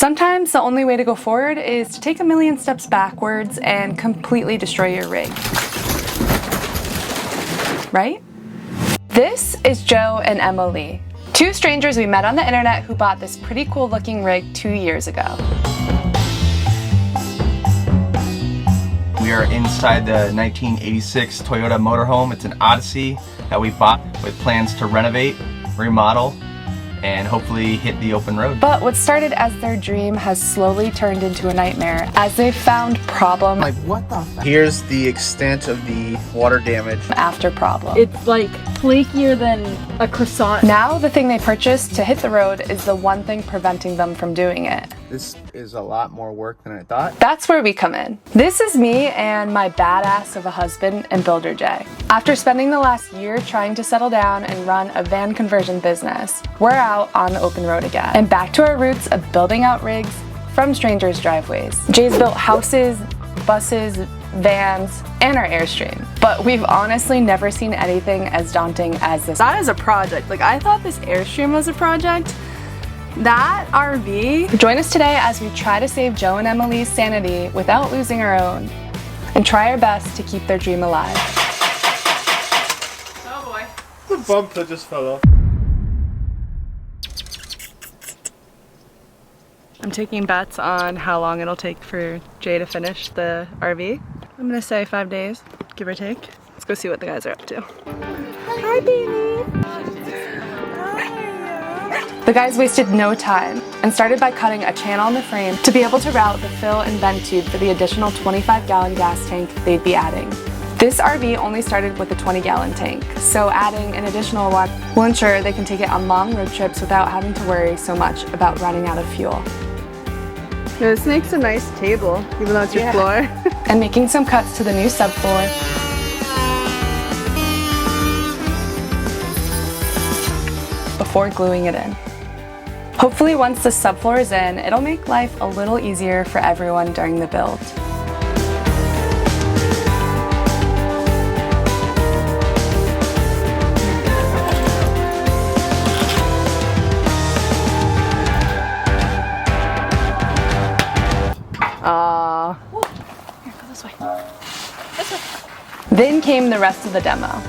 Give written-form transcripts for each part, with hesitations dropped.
Sometimes the only way to go forward is to take a million steps backwards and completely destroy your rig. Right? This is Joe and Emily, two strangers we met on the internet who bought this pretty cool looking rig 2 years ago. We are inside the 1986 Toyota motorhome. It's an Odyssey that we bought with plans to renovate, remodel, and hopefully hit the open road. But what started as their dream has slowly turned into a nightmare as they've found problem Like, what the f? Here's the extent of the water damage. after problem. It's like flakier than a croissant. Now the thing they purchased to hit the road is the one thing preventing them from doing it. This is a lot more work than I thought. That's where we come in. This is me and my badass of a husband and builder Jay. After spending the last year trying to settle down and run a van conversion business, we're out on the open road again and back to our roots of building out rigs from strangers' driveways. Jay's built houses, buses, vans, and our Airstream. But we've honestly never seen anything as daunting as this. That is a project. Like, I thought this Airstream was a project. That RV. Join us today as we try to save Joe and Emily's sanity without losing our own and try our best to keep their dream alive. Oh boy. The bump that just fell off. I'm taking bets on how long it'll take for Jay to finish the RV. I'm gonna say 5 days, give or take. Let's go see what the guys are up to. Hi, baby. The guys wasted no time and started by cutting a channel in the frame to be able to route the fill and vent tube for the additional 25-gallon gas tank they'd be adding. This RV only started with a 20-gallon tank, so adding an additional one will ensure they can take it on long road trips without having to worry so much about running out of fuel. This makes a nice table, even though it's your floor. And making some cuts to the new subfloor. Before gluing it in. Hopefully once the subfloor is in, it'll make life a little easier for everyone during the build. Here, go this way. This way. Then came the rest of the demo.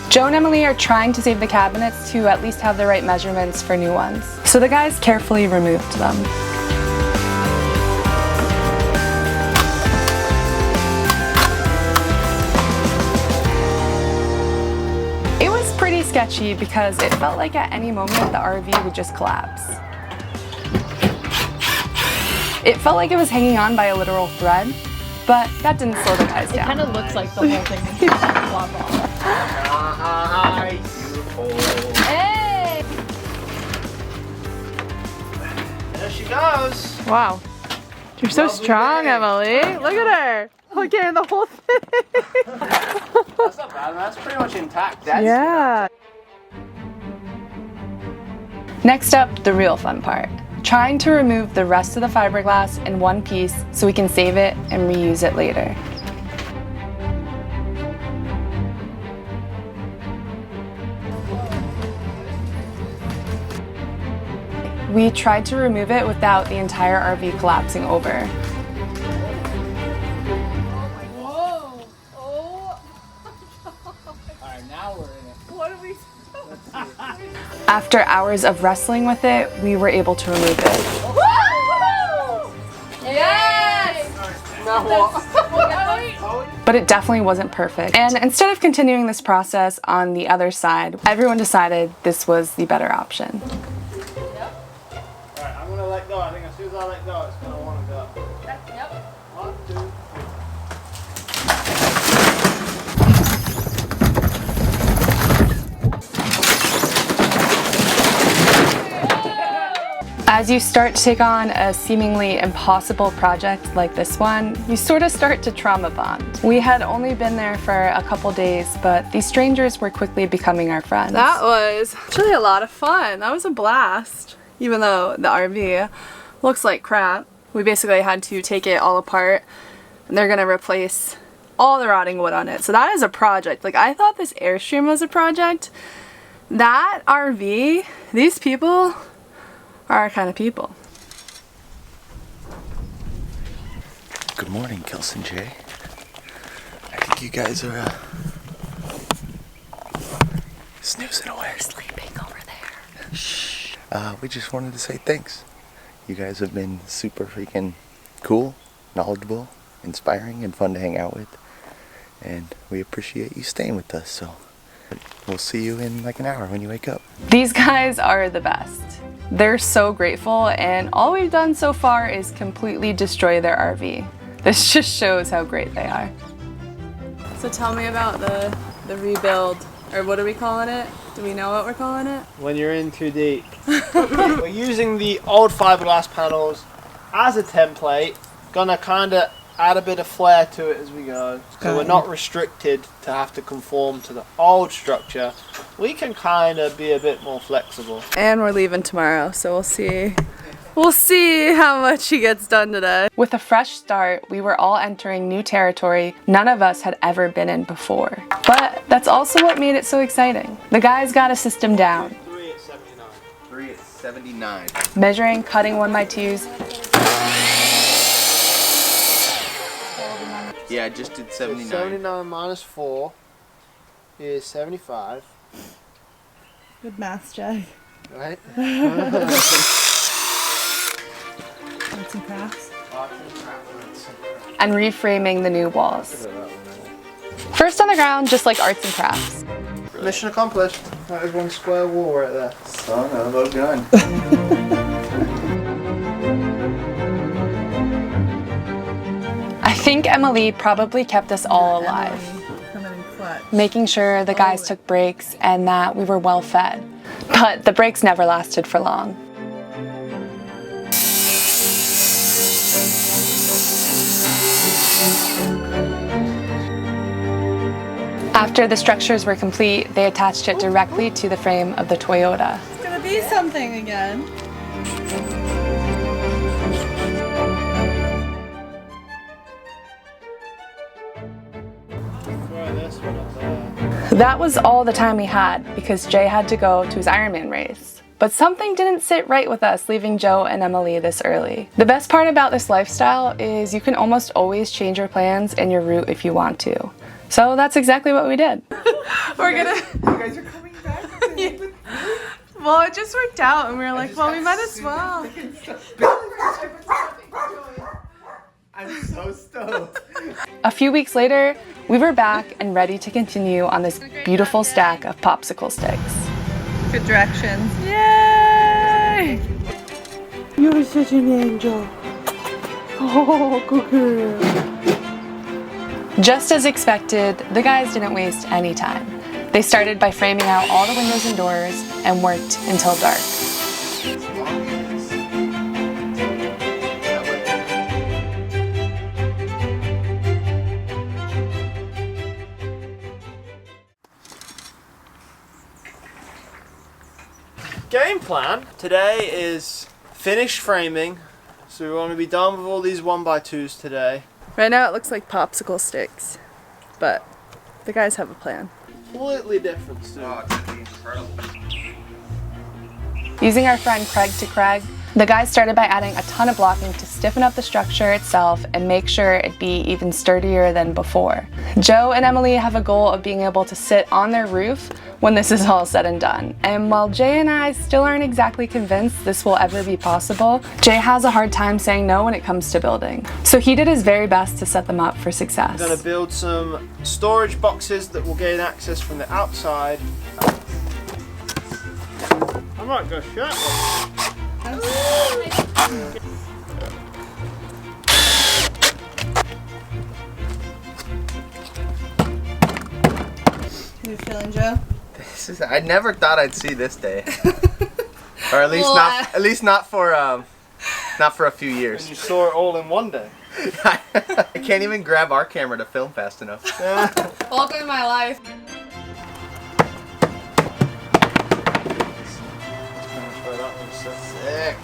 Joe and Emily are trying to save the cabinets to at least have the right measurements for new ones. So the guys carefully removed them. It was pretty sketchy because it felt like at any moment the RV would just collapse. It felt like it was hanging on by a literal thread, but that didn't slow the guys It down. kind of looks like the whole thing is flop off. Hey! There she goes. Wow. You're so Lovely strong, day. Emily. Look at her. Look at the whole thing. That's not bad, man. That's pretty much intact. That's Yeah. Next up, the real fun part. Trying to remove the rest of the fiberglass in one piece so we can save it and reuse it later. We tried to remove it without the entire RV collapsing over. Whoa. Oh. Alright, now we're in it. What are we After hours of wrestling with it, we were able to remove it. Yes! But it definitely wasn't perfect. And instead of continuing this process on the other side, everyone decided this was the better option. Alright, I'm gonna let go. I think as soon as I let go, it's gonna wanna go. Yep. 1, 2, 3. As you start to take on a seemingly impossible project like this one, you sort of start to trauma bond. We had only been there for a couple days, but these strangers were quickly becoming our friends. That was actually a lot of fun. That was a blast. Even though the RV looks like crap. We basically had to take it all apart and they're gonna replace all the rotting wood on it. So that is a project. Like, I thought this Airstream was a project. That RV, these people are our kind of people. Good morning, Kels and Jay. I think you guys are snoozing away. Sleeping over there. Shh. We just wanted to say thanks. You guys have been super freaking cool, knowledgeable, inspiring, and fun to hang out with. And we appreciate you staying with us, so we'll see you in like an hour when you wake up. These guys are the best. They're so grateful, and all we've done so far is completely destroy their RV. This just shows how great they are. So tell me about the rebuild, or what are we calling it? Do we know what we're calling it? When you're in too deep. We're using the old fiberglass panels as a template. Gonna kinda add a bit of flair to it as we go. So we're not restricted to have to conform to the old structure. We can kinda be a bit more flexible. And we're leaving tomorrow, so we'll see. We'll see how much he gets done today. With a fresh start, we were all entering new territory none of us had ever been in before. But that's also what made it so exciting. The guys got a system down. 3 at 79. 3 at 79. Measuring, cutting 1x2s. Yeah, I just did 79. 79 minus 4 is 75. Good math, Jay. Right? Arts and crafts. And reframing the new walls. First on the ground, just like arts and crafts. Mission accomplished. That is one square wall right there. Son of a gun. I think Emily probably kept us all alive, Coming in clutch. making sure the guys took breaks and that we were well fed. But the breaks never lasted for long. After the structures were complete, they attached it directly to the frame of the Toyota. It's gonna be something again. That was all the time we had because Jay had to go to his Ironman race. But something didn't sit right with us leaving Joe and Emily this early. The best part about this lifestyle is you can almost always change your plans and your route if you want to. So that's exactly what we did. We're gonna. You guys are coming back. Well, it just worked out, and we were like, well, we might as well. I'm so stoked. A few weeks later, we were back and ready to continue on this beautiful stack of popsicle sticks. Good directions. Yay! You're such an angel. Oh, good girl. Just as expected, the guys didn't waste any time. They started by framing out all the windows and doors and worked until dark. Game plan today is finish framing. So we want to be done with all these 1x2s today. Right now, it looks like popsicle sticks, but the guys have a plan. Completely different stuff. Oh, it's gonna be incredible. Using our friend Craig to Craig, the guys started by adding a ton of blocking to stiffen up the structure itself and make sure it'd be even sturdier than before. Joe and Emily have a goal of being able to sit on their roof when this is all said and done. And while Jay and I still aren't exactly convinced this will ever be possible, Jay has a hard time saying no when it comes to building. So he did his very best to set them up for success. We're going to build some storage boxes that will gain access from the outside. I might go shirtless. How you feeling, Joe? I never thought I'd see this day. Or at least not for a few years. And you saw it all in one day. I can't even grab our camera to film fast enough. Welcome to my life. That one's so sick.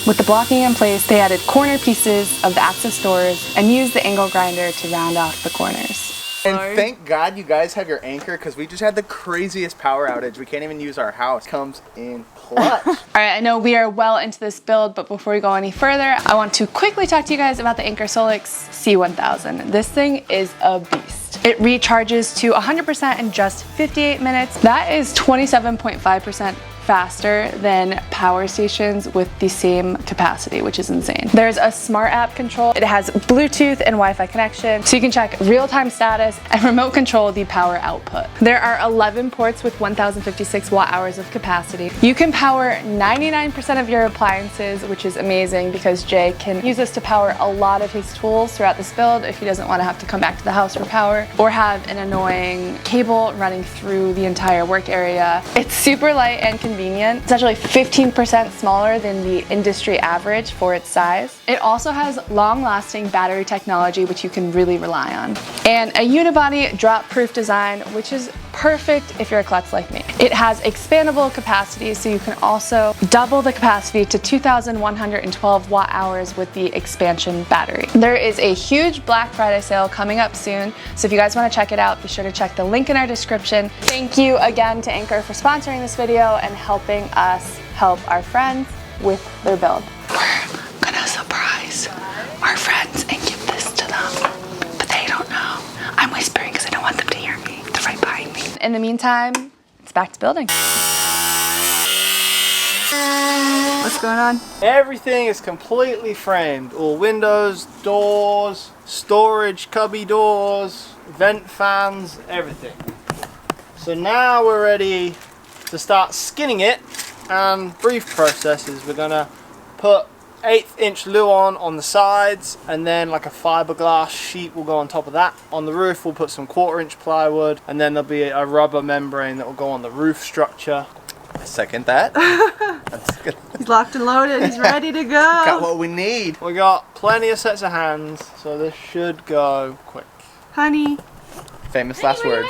With the blocking in place, they added corner pieces of the access doors and used the angle grinder to round off the corners. And thank God you guys have your anchor, because we just had the craziest power outage. We can't even use our house. Comes in clutch. All right, I know we are well into this build, but before we go any further, I want to quickly talk to you guys about the Anker Solix C1000. This thing is a beast. It recharges to 100% in just 58 minutes. That is 27.5% faster than power stations with the same capacity, which is insane. There's a smart app control. It has Bluetooth and Wi-Fi connection, so you can check real-time status and remote control the power output. There are 11 ports with 1056 watt-hours of capacity. You can power 99% of your appliances, which is amazing because Jay can use this to power a lot of his tools throughout this build if he doesn't want to have to come back to the house for power or have an annoying cable running through the entire work area. It's super light and convenient. It's actually 15% smaller than the industry average for its size. It also has long-lasting battery technology, which you can really rely on. And a unibody drop-proof design, which is perfect if you're a klutz like me. It has expandable capacity, so you can also double the capacity to 2,112 watt-hours with the expansion battery. There is a huge Black Friday sale coming up soon, so if you guys want to check it out, be sure to check the link in our description. Thank you again to Anker for sponsoring this video and helping us help our friends with their build. We're gonna surprise our friends and give this to them, but they don't know. I'm whispering because I don't want them to hear me. They're right behind me. In the meantime, it's back to building. What's going on? Everything is completely framed. All windows, doors, storage cubby doors, vent fans, everything. So now we're ready to start skinning it, and brief processes. We're gonna put 1/8 inch Luan on the sides, and then like a fiberglass sheet will go on top of that. On the roof we'll put some 1/4 inch plywood, and then there'll be a rubber membrane that will go on the roof structure. I second that. That's good. He's locked and loaded. He's ready to go. Got what we need. We got plenty of sets of hands, so this should go quick. Honey. Famous last words.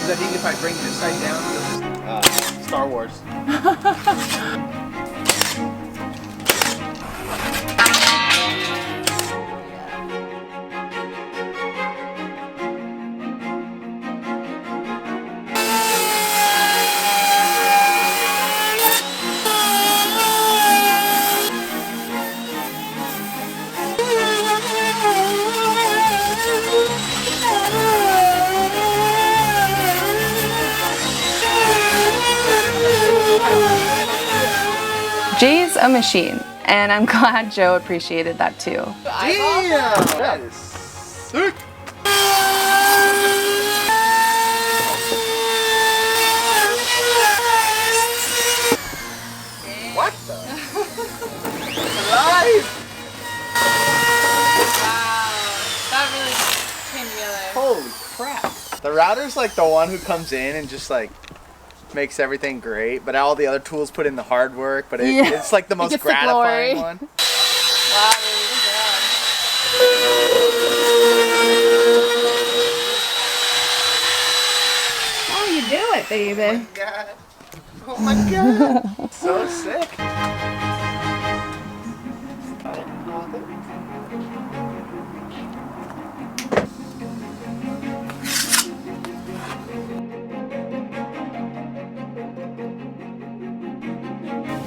I think if I bring this side down, you'll just, Star Wars. Jay's a machine, and I'm glad Joe appreciated that too. Damn! That is sick! What the? Live! That really came together. Holy crap. The router's like the one who comes in and just like makes everything great, but all the other tools put in the hard work, but it's like the most gratifying one. Wow, really good job. Oh, you do it, baby. God. Oh my god. So sick.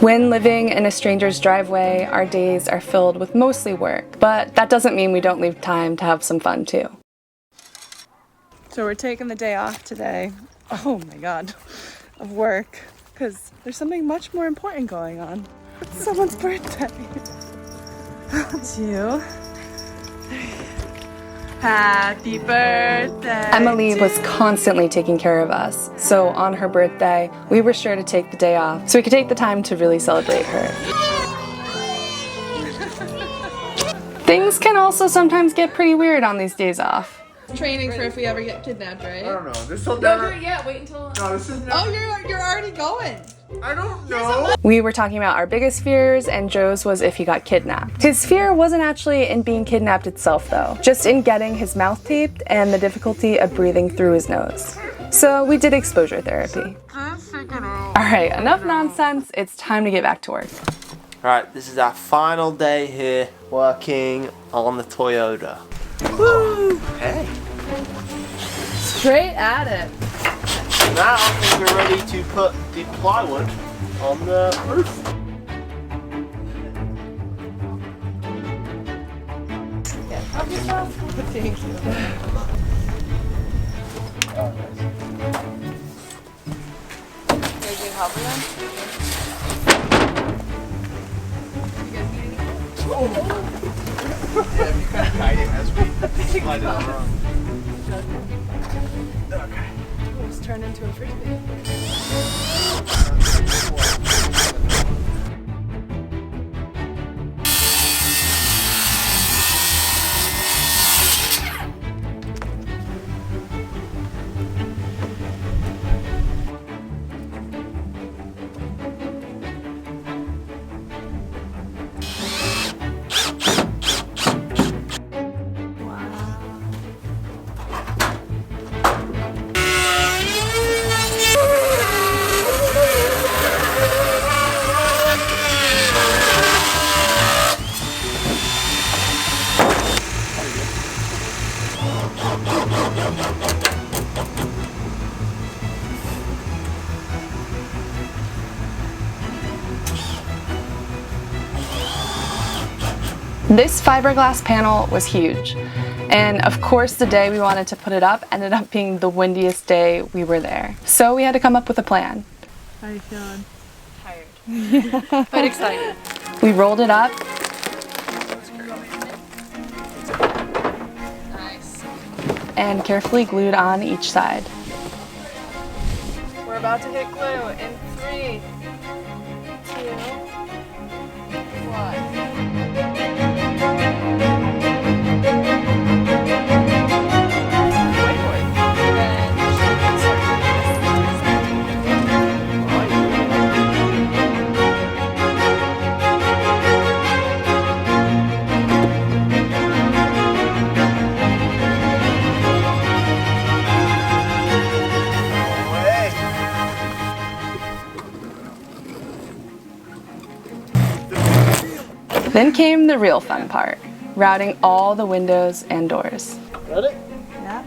When living in a stranger's driveway, our days are filled with mostly work, but that doesn't mean we don't leave time to have some fun too. So we're taking the day off today. Oh my god. Of work. Because there's something much more important going on. It's someone's birthday. 2, 3. Happy birthday. Emily was constantly taking care of us, so on her birthday, we were sure to take the day off so we could take the time to really celebrate her. Things can also sometimes get pretty weird on these days off. Training for if we ever get kidnapped, right? I don't know. This will Don't never. do it yet. Wait until. No, this is never. Oh, you're already going. I don't know. We were talking about our biggest fears, and Joe's was if he got kidnapped. His fear wasn't actually in being kidnapped itself though, just in getting his mouth taped and the difficulty of breathing through his nose. So we did exposure therapy. Alright, enough nonsense, it's time to get back to work. Right, this is our final day here working on the Toyota. Woo! Hey. Straight at it. Now I think we're ready to put the plywood on the roof. Help yourself. Thank you. You guys need help with them? You guys need any help? Yeah, if you kind of guide it as we slide it over. Okay. It's turned into a frisbee. This fiberglass panel was huge, and of course the day we wanted to put it up ended up being the windiest day we were there. So we had to come up with a plan. How are you feeling? Tired. But excited. We rolled it up Nice. and carefully glued on each side. We're about to hit glue in 3, 2, 1. Then came the real fun part, routing all the windows and doors. Ready? Yeah.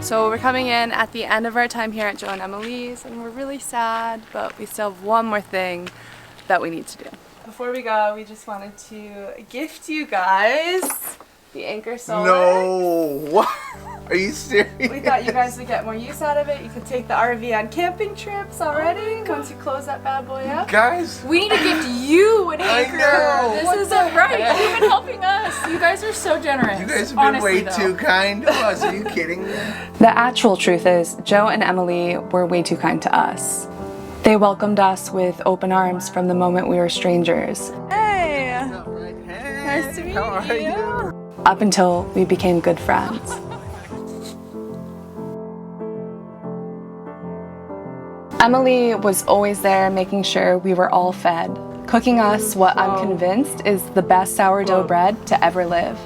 So we're coming in at the end of our time here at Joe and Emily's, and we're really sad, but we still have one more thing that we need to do. Before we go, we just wanted to gift you guys the Anchor Solar. No! What? Are you serious? We thought you guys would get more use out of it. You could take the RV on camping trips already once you close that bad boy up. Guys! We need to gift you an I Anchor. know. This What isn't right. You've been helping us. You guys are so generous. You guys have been honestly, way though. too kind to us. Are you kidding me? The actual truth is, Joe and Emily were way too kind to us. They welcomed us with open arms from the moment we were strangers, Hey. Nice to meet How are you? up until we became good friends. Emily was always there making sure we were all fed, cooking us what I'm convinced is the best sourdough bread to ever live.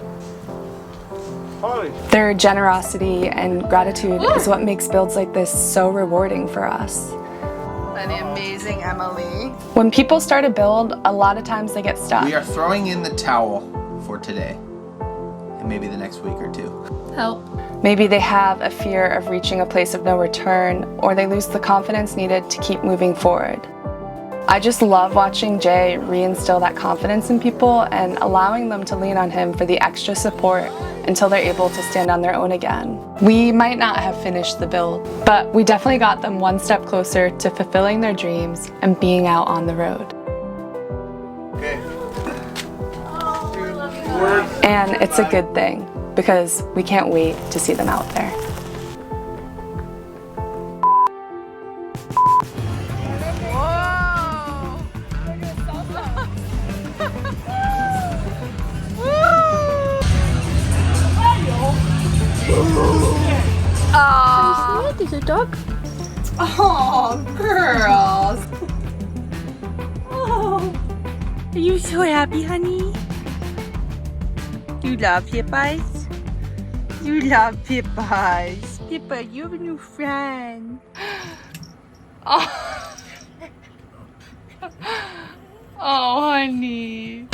Their generosity and gratitude is what makes builds like this so rewarding for us. And the amazing Emily. When people start a build, a lot of times they get stuck. We are throwing in the towel for today, and maybe the next week or two. Help. Maybe they have a fear of reaching a place of no return, or they lose the confidence needed to keep moving forward. I just love watching Jay reinstill that confidence in people and allowing them to lean on him for the extra support until they're able to stand on their own again. We might not have finished the build, but we definitely got them one step closer to fulfilling their dreams and being out on the road. Okay. And it's a good thing, because we can't wait to see them out there. is a dog. Oh, girls. Oh, are you so happy, honey? You love Pippas? You love Pippas. Pippa, you have a new friend. Oh. Oh, honey.